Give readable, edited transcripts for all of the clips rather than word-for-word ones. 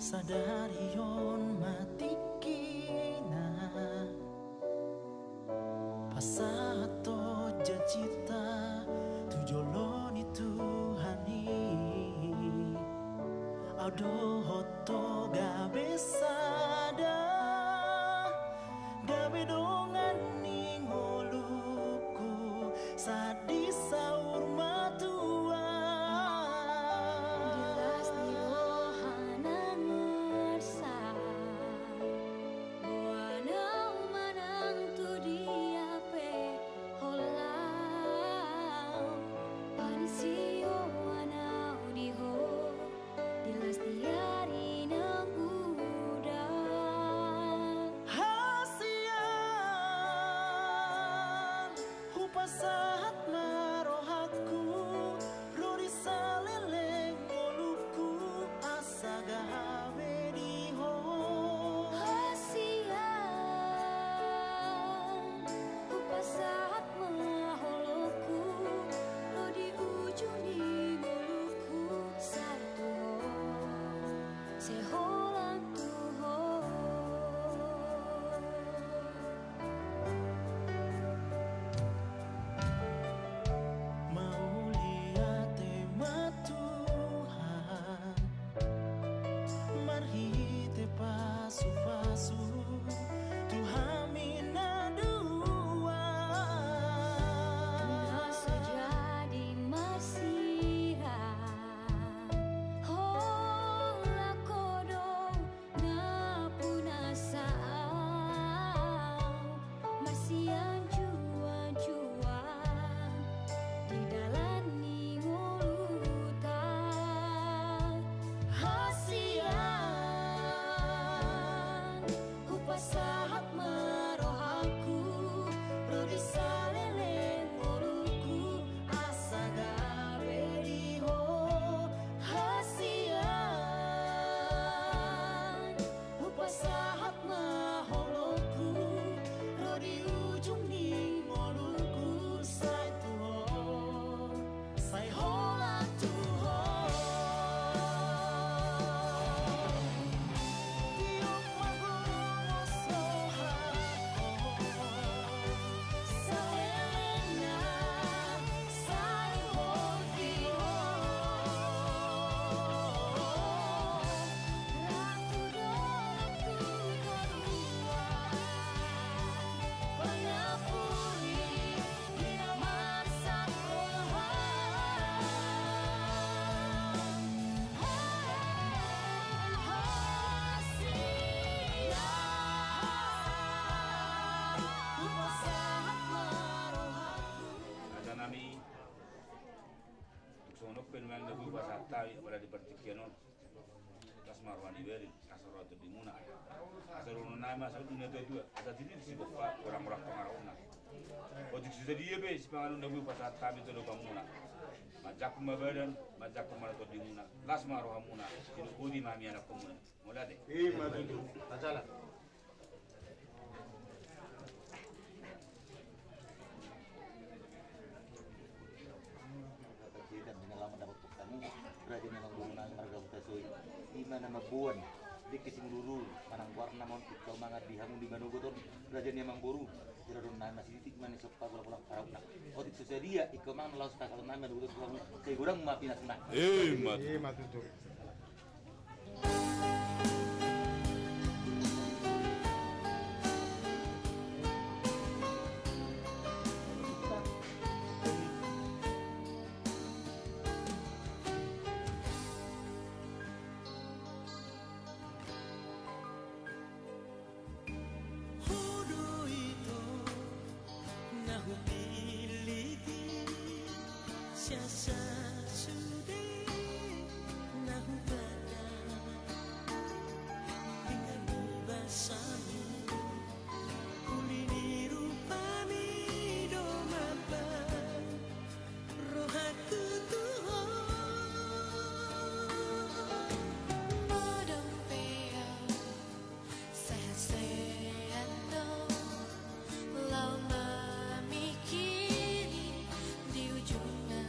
Sadarion mati kina pasato jajita tujoloni Tuhani Audo hoto gabe sada gabe dongan ningoluku sadi saur matua pasu-pasu Tuhan mina dua Nasa jadi masira Hola kodong ngapuna saau Masian juan-juan Di dalam ningulutan saat merohaku Rodi saleleng ngoluku asa gawe diho hasian Lupa saat maholoku Rodi ujung di ngoluku Sai tuho Sai hola tuho Nami sono penwang nabu basata wala di partikiano tas marwani beri asaro to dimuna asaro nama asaro dunia to dua ada tini si bapak orang-orang pengarona otik sudah dia be si pangalun nabu basata itu do pamuna majak mabadan majak kumara to dimuna las marhamuna itu udi mami anak komuna mulade madu acala dan pengalaman dapat kamu berarti memang gurunan marga butasoi di mana mabuan di kising lulu manang warna mon kau mangat dihamun di manugoton berarti memang buru jerodon nama sidik mana sepa pulang karuna otik sesedia iko mang laos kasal nama manugoton kamu saya kurang maafin asna matu Siasa sudah nahu pada dengan basamu kulini rupami do mapa rohaku Tuhan modong peang sehat-sehat dong lau memikiri di ujungnya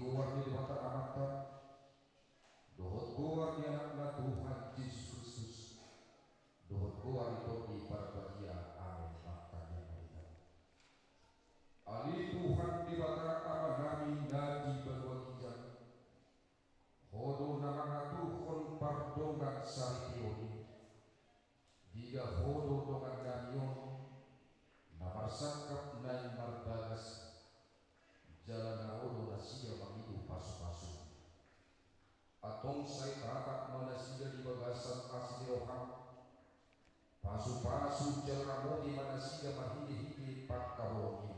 goar di mata anaknya, dohot goar di anaknya Tuhan Yesus Kristus, dohot goar itu di parbagia amin makanya kita. Ali Tuhan di mata kami nadi berwakilan, hodo nama Tuhan pardongan saripioni, jika hodo dongan ganyon, namar sangkap naik mardagas, jalan hodo nasia mangidu pasu-pasu. Atong say kakak manasiga di bagasan asli roham, pasu-pasu jalan modi manasiga mahidi-hidi pakkarohi,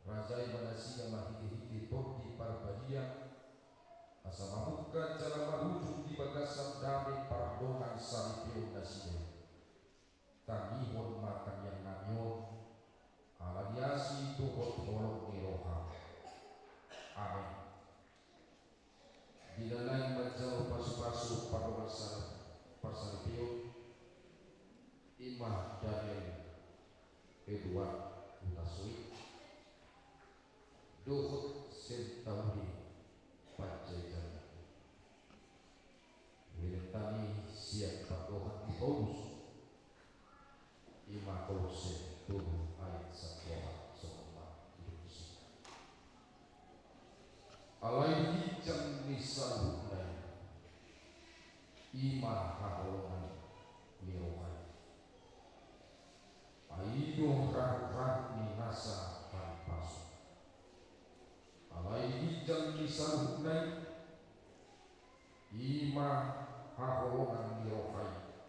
rajai manasiga mahidi-hidi tordi parbadia, asa mabuka jalan marujung di bagasan dami pardongan salipio nasiga. Tanihon makan yang nanyon, aladiasi tuhot holok ni roham. Amin. Bila lain menjauh pasu-pasu pada masa persalipio, Imah Daniel Edward Utasui, Dohot Sentauri Panjaitan, Wilentani Siap Pakohan di Paulus, Imah Kolose Tubuh Ayat Satwa Sokma Indonesia. Alai hijang nisal hunai, Imah Haholongan Mirohai, Aido rah ni nasa pampasu. Alai hijang nisal hunai, Imah Haholongan Mirohai,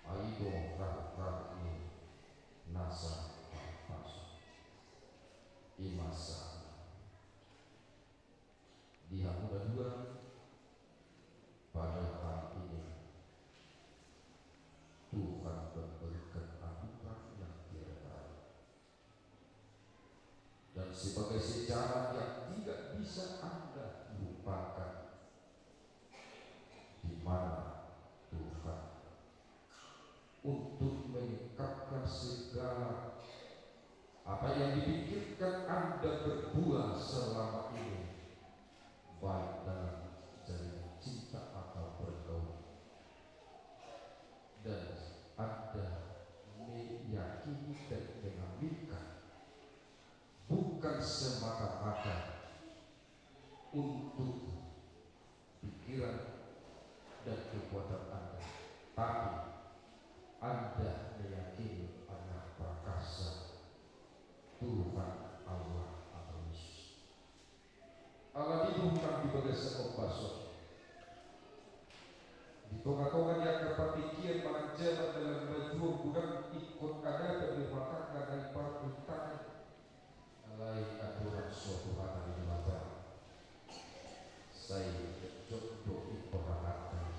Aido rah ni nasa pampasu. Imasa di Hamuda 2 pada hari ini Tuhan memberikan anugerah yang tiada dan sebagai sejarah yang tidak bisa Anda lupakan, di mana Tuhan untuk menyingkapkan segala apa yang dipikirkan Anda berbuat selama ini, baik dalam jalan cinta atau pergaulan, dan Anda meyakini dan mengambilkan bukan semata-mata untuk pikiran dan kekuatan Anda, tapi Anda meyakini anak prakasa Tuhan Allah atau Yesus. Allah dibuka di bagasan ompaso. Di tonga-tonga yang kepatikian mengajar dalam baju budak ikut ada dan dimakan dari para perintah alai aturan suatu hari di mata. Saya jodoh iperhatian.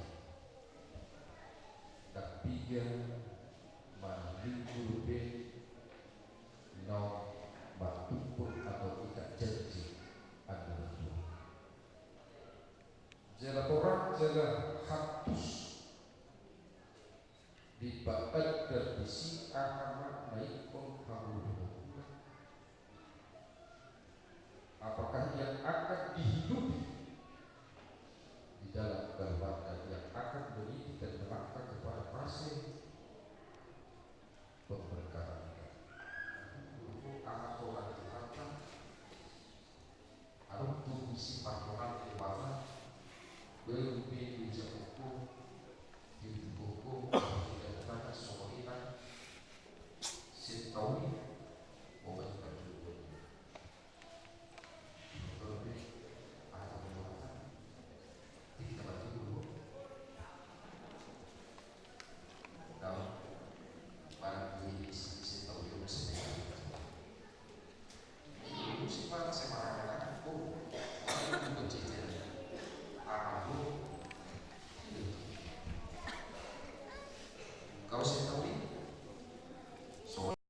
Tak tiga minggu lebih no batumpul atau ikat janji adalah Tuhan. Jalan orang jalan hapus dibatal dan bisi amat naik penghaluan. Apakah yang akan dihidupi di dalam keluarga yang akan mendidik dan melangkah kepada pasien pemberkatan anak orang diharapkan harus tumbuh sifat moral di mana